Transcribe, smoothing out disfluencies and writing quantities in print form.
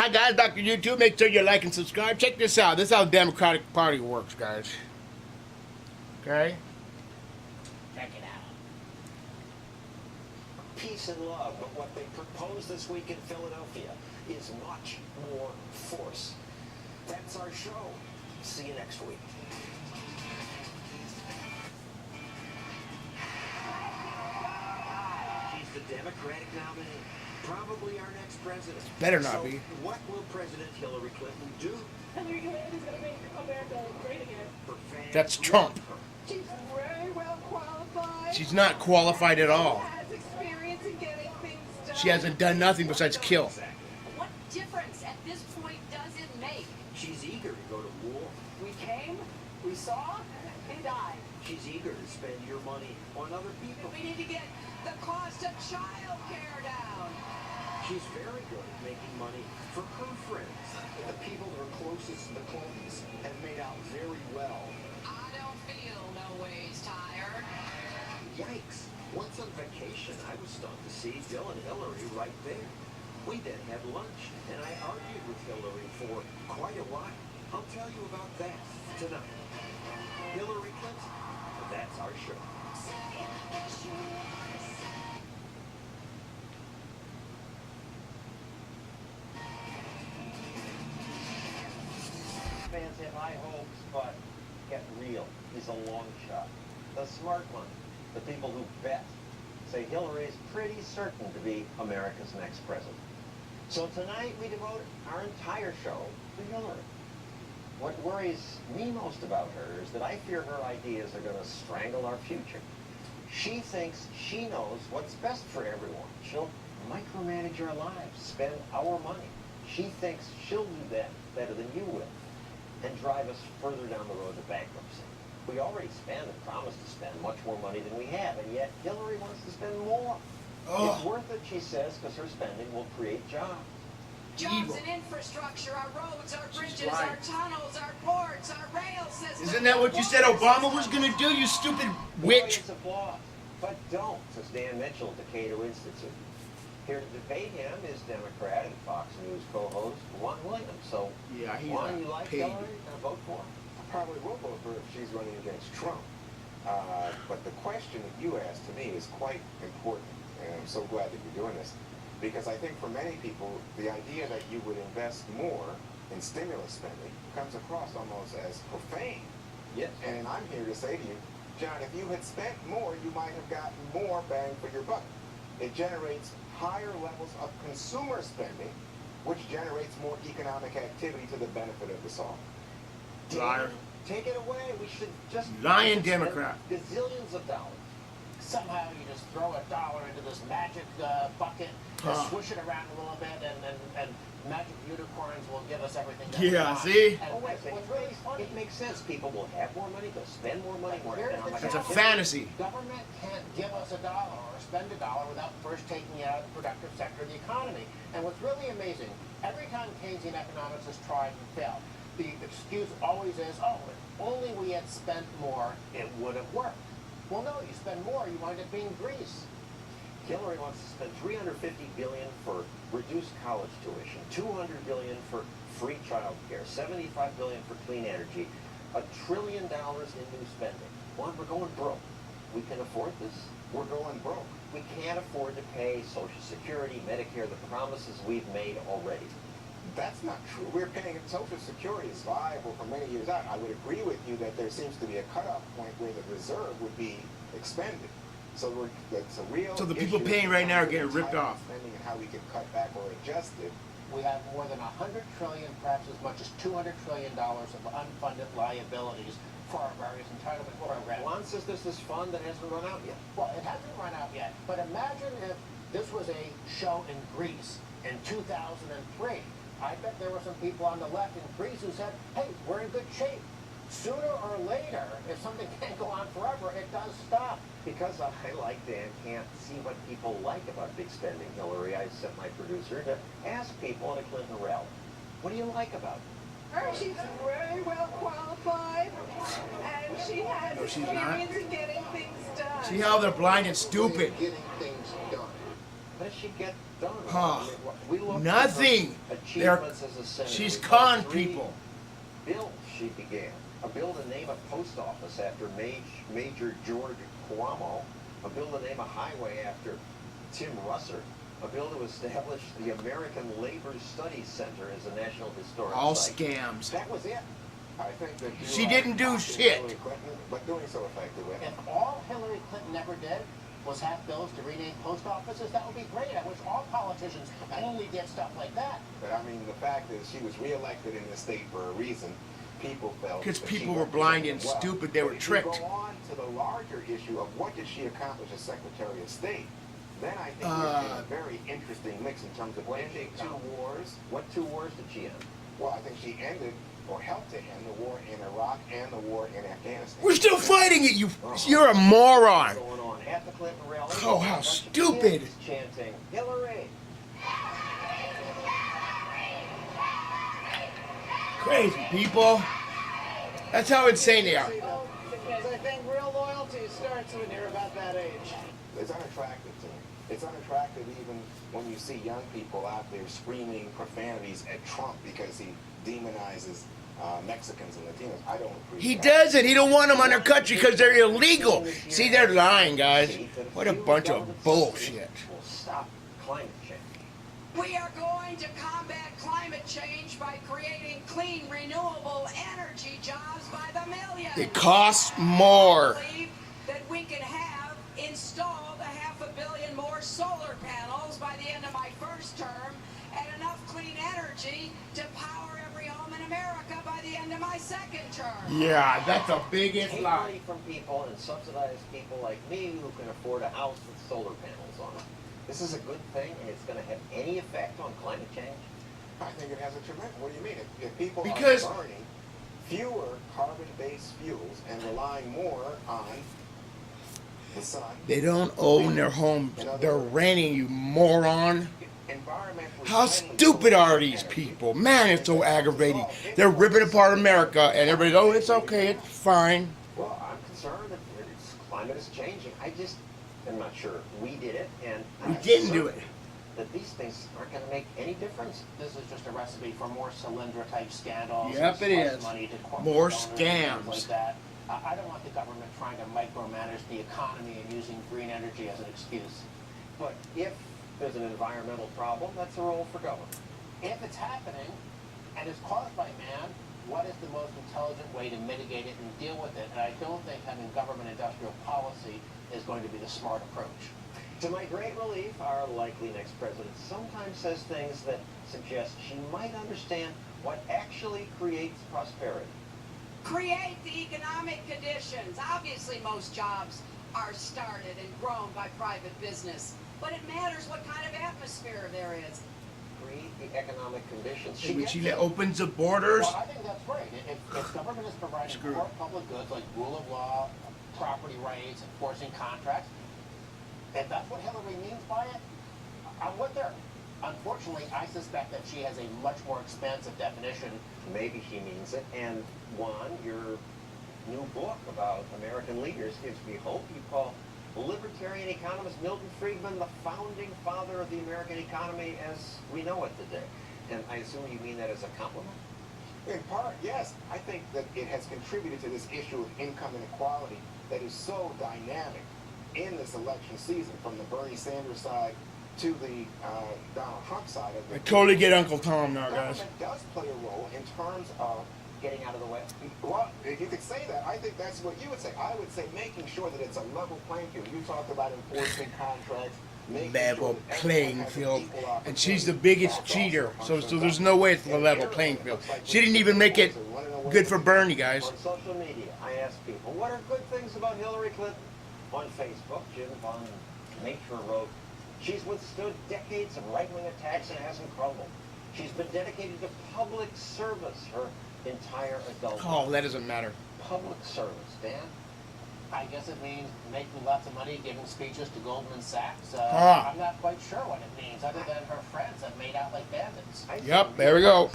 Hi guys, back to YouTube. Make sure you like and subscribe. Check this out. This is how the Democratic Party works, guys. Okay? Check it out. Peace and love, but what they propose this week in Philadelphia is much more force. That's our show. See you next week. She's the Democratic nominee. Probably our next president. Better not be. What will President Hillary Clinton do? Hillary Clinton is going to make America great again. That's Trump. She's very well qualified. She's not qualified at all. She has experience in getting things done. She hasn't done nothing besides kill. What difference at this point does it make? She's eager to go to war. We came, we saw, and died. She's eager to spend your money on other people. We need to get the cost of child care down. She's very good at making money for her friends. The people that are closest to the Clintons have made out very well. I don't feel no ways tired. Yikes. Once on vacation, I was stunned to see Bill and Hillary right there. We then had lunch, and I argued with Hillary for quite a while. I'll tell you about that tonight. Hillary Clinton, that's our show. Fans have high hopes, but get real. He's a long shot. The smart ones, the people who bet, say Hillary is pretty certain to be America's next president. So tonight we devote our entire show to Hillary. What worries me most about her is that I fear her ideas are going to strangle our future. She thinks she knows what's best for everyone. She'll micromanage our lives, spend our money. She thinks she'll do that better than you will, and drive us further down the road to bankruptcy. We already spend and promise to spend much more money than we have, and yet Hillary wants to spend more. It's worth it, she says, because her spending will create jobs. Jobs and infrastructure, our roads, our bridges, our tunnels, our ports, our rail system. Isn't that what you said Obama was going to do, you stupid witch? Millions applause, but don't, says Dan Mitchell at the Cato Institute. Here to debate him is Democrat and Fox News co-host Juan Williams. So, Yeah, he's Juan, you like paid. Hillary? Gonna vote for her? I probably will vote for her if she's running against Trump. But the question that you asked to me is quite important, and I'm so glad that you're doing this, because I think for many people, the idea that you would invest more in stimulus spending comes across almost as profane. Yes. And I'm here to say to you, John, if you had spent more, you might have gotten more bang for your buck. It generates higher levels of consumer spending, which generates more economic activity to the benefit of us all. Liar. Take it away. We should just Lying spend Democrat. gazillions of dollars. Somehow you just throw a dollar into this magic bucket, and swish it around a little bit, and magic unicorns will give us everything that we Yeah, want. see? And what's really funny, It makes sense. People will have more money, they'll spend more money, more Here's the economic That's a activity. fantasy. government can't give us a dollar or spend a dollar without first taking it out of the productive sector of the economy. And what's really amazing, every time Keynesian economics has tried and failed, the excuse always is, oh, if only we had spent more, it would have worked. Well, no, you spend more, you wind up being Greece. Hillary wants to spend $350 billion for reduced college tuition, $200 billion for free child care, $75 billion for clean energy, $1 trillion in new spending. Well, we're going broke. We can afford this. We're going broke. We can't afford to pay Social Security, Medicare, the promises we've made already. That's not true. We're paying Social Security is viable for many years out. I would agree with you that there seems to be a cutoff point where the reserve would be expended. So that's a real So the people issue paying right now are getting in ripped off. spending and how we can cut back or adjust it. We have more than 100 trillion, perhaps as much as $200 trillion of unfunded liabilities for our various entitlement programs. Juan says there's this fund that hasn't run out yet. Well, it hasn't run out yet, but imagine if this was a show in Greece in 2003. I bet there were some people on the left in Greece who said, hey, we're in good shape. Sooner or later, if something can't go on forever, it does stop. Because I, like Dan, can't see what people like about big spending, Hillary, I sent my producer to ask people at a Clinton rally, what do you like about it? She's very well qualified, and she has No, she's not. experience in getting things done. See how they're blind and stupid. Getting things done. What did she get done? Huh. We looked at Nothing. her achievements as a senator. She's We found con 3 people. bills she began. A bill to name a post office after Major George Cuomo. A bill to name a highway after Tim Russert. A bill to establish the American Labor Studies Center as a National Historic All Site. scams. That was it. I think that you She are didn't do mocking shit. Hillary Clinton, but doing so effectively. If all Hillary Clinton ever did was have bills to rename post offices, that would be great. I wish all politicians only did stuff like that. But I mean, the fact is, she was reelected in the state for a reason. People felt Because that she people were blind and represented well. stupid. They were But if tricked. you go on to the larger issue of what did she accomplish as Secretary of State, then I think we're in a very interesting mix in terms of ending 2 wars. What 2 wars did she end? Well, I think she ended or helped to end the war in Iraq and the war in Afghanistan. We're still fighting it. You're a moron. Going on at the Clinton rally. Oh, how a bunch of stupid. kids chanting Hillary. Crazy people. That's how insane they are. Because I think real loyalty starts when you're about that age. It's unattractive to me. It's unattractive even when you see young people out there screaming profanities at Trump because he demonizes Mexicans and Latinos. I don't appreciate He that. doesn't. He don't want them on our country because they're illegal. See, they're lying, guys. What a bunch of bullshit. Will stop climate change. We are going to combat climate change by creating clean, renewable energy jobs by the millions. It costs more. I believe that we can have installed 500 million more solar panels by the end of my first term and enough clean energy to power every home in America by the end of my second term. Yeah, that's the biggest Take lie. money from people and subsidize people like me who can afford a house with solar panels on it. This is a good thing, and it's going to have any effect on climate change. I think it has a tremendous. What do you mean? If people Because- are burning fewer carbon-based fuels and relying more on the sun, They don't own their homes. They're renting, you moron. environmentally How friendly stupid are solar these energy. people? Man, it's so aggravating. They're ripping apart America, and everybody's, oh, it's okay, it's fine. Well, I'm concerned that climate is changing. I just am not sure we did it, and We I'm didn't do it. certain that these things aren't going to make any difference. This is just a recipe for more Solyndra-type scandals. Yep, and it spice is. money to corporate More donors and scams. things like that. I don't want the government trying to micromanage the economy and using green energy as an excuse. But if there's an environmental problem, that's a role for government. If it's happening and it's caused by man, what is the most intelligent way to mitigate it and deal with it? And I don't think having government industrial policy is going to be the smart approach. To my great relief, our likely next president sometimes says things that suggest she might understand what actually creates prosperity. Create the economic conditions. Obviously, most jobs are started and grown by private business, but it matters what kind of atmosphere there is. Create the economic conditions. When gets she it. opens the borders, Well, I think that's right. If government is providing Screw it. core public goods like rule of law, property rights, enforcing contracts, if that's what Hillary means by it, I'm with her. Unfortunately, I suspect that she has a much more expansive definition. Maybe she means it. And Juan, your new book about American leaders gives me hope. You call libertarian economist Milton Friedman the founding father of the American economy as we know it today. And I assume you mean that as a compliment? In part, yes. I think that it has contributed to this issue of income inequality that is so dynamic in this election season, from the Bernie Sanders side to the Donald Trump side of I it. totally get Uncle Tom now, guys. Government does play a role in terms of, Getting out of the way? well, if you could say that, I think that's what you would say. I would say making sure that it's a level playing field. You talked about enforcing contracts, making Level sure that everyone playing has an field. equal And she's the opportunity. biggest That's cheater. also a So function of there's no way it's the government. level And playing it field. looks like She didn't even make it good for Bernie, guys. On social media, I ask people, what are good things about Hillary Clinton? On Facebook, Jim Von Nature wrote, she's withstood decades of right-wing attacks and hasn't crumbled. She's been dedicated to public service her entire adult life. Oh, that doesn't matter. Public service, Dan? I guess it means making lots of money, giving speeches to Goldman Sachs. Ah. I'm not quite sure what it means, other than her friends have made out like bandits. I Yep, think there we go. public